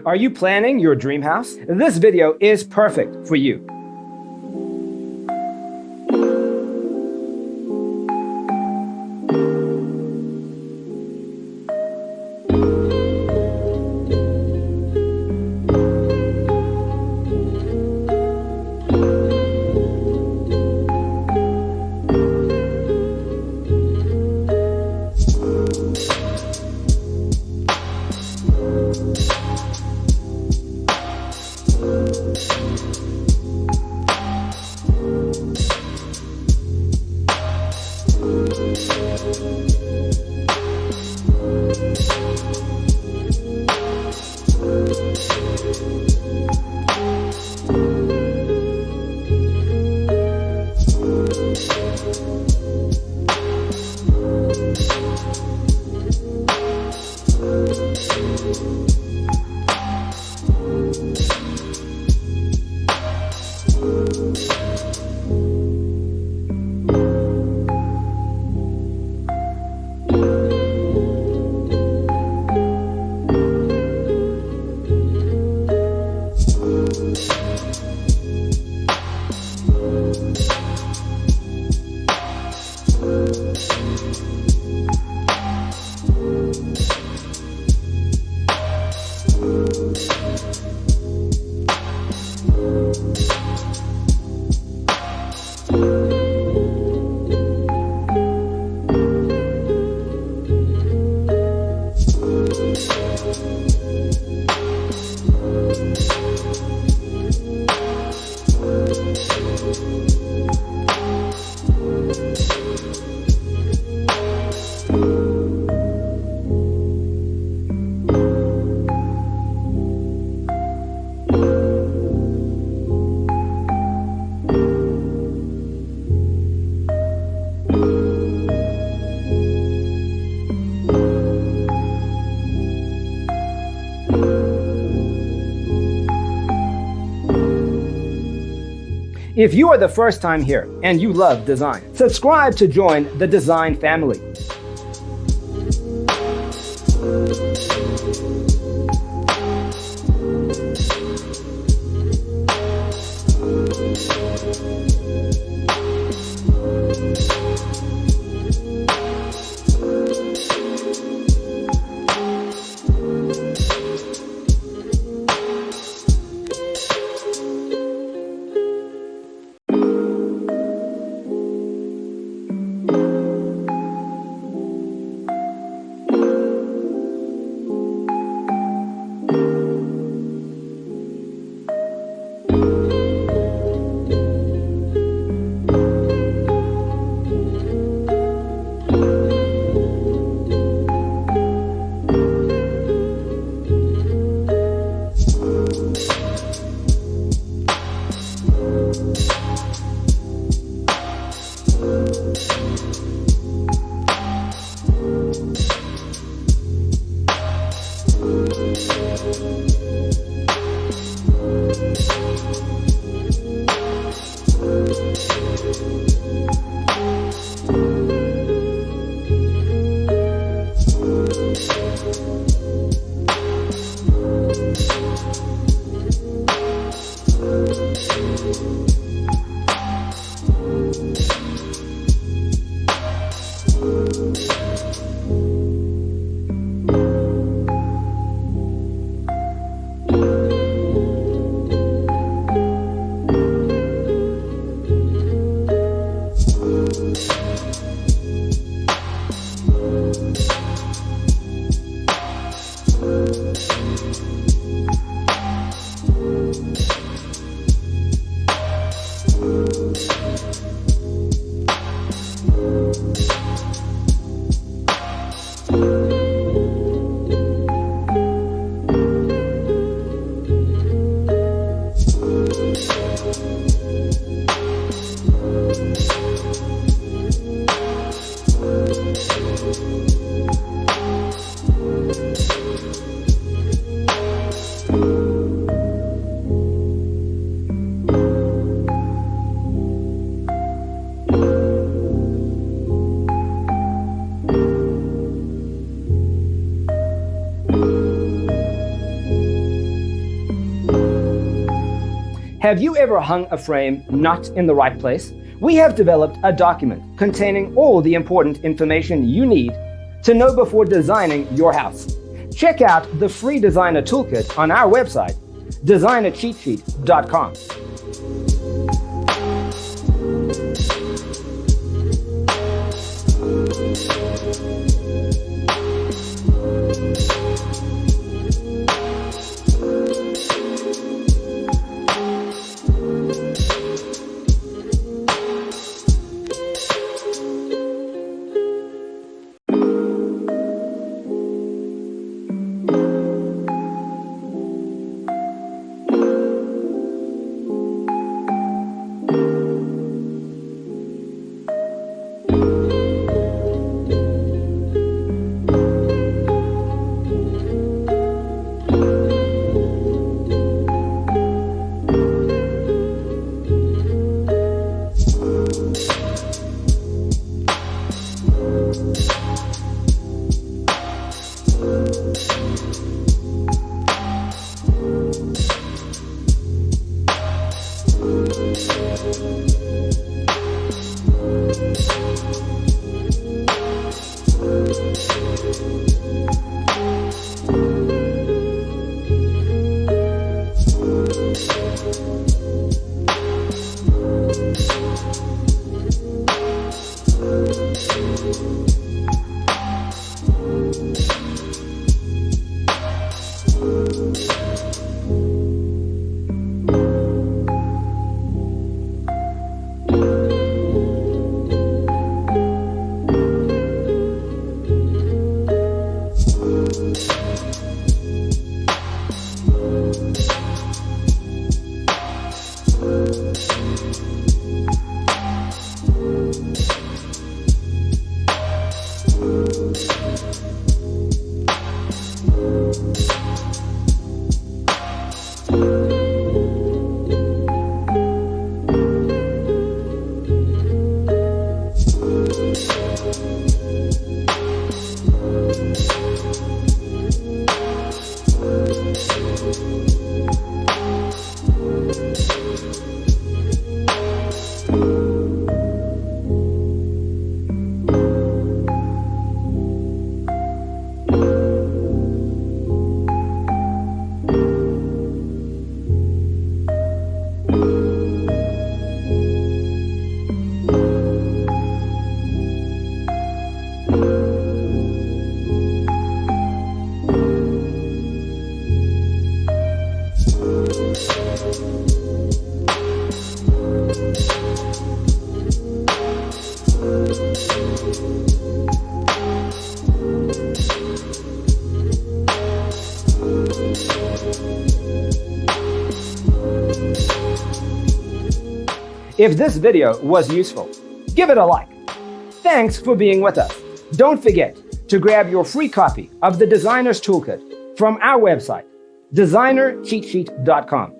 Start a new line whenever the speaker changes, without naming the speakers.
Are you planning your dream house? This video is perfect for you. If you are the first time here and you love design, subscribe to join the design family. Have you ever hung a frame not in the right place? We have developed a document containing all the important information you need to know before designing your house. Check out the free designer toolkit on our website, designercheatsheet.com. If this video was useful, give it a like. Thanks for being with us. Don't forget to grab your free copy of the Designer's Toolkit from our website, designercheatsheet.com.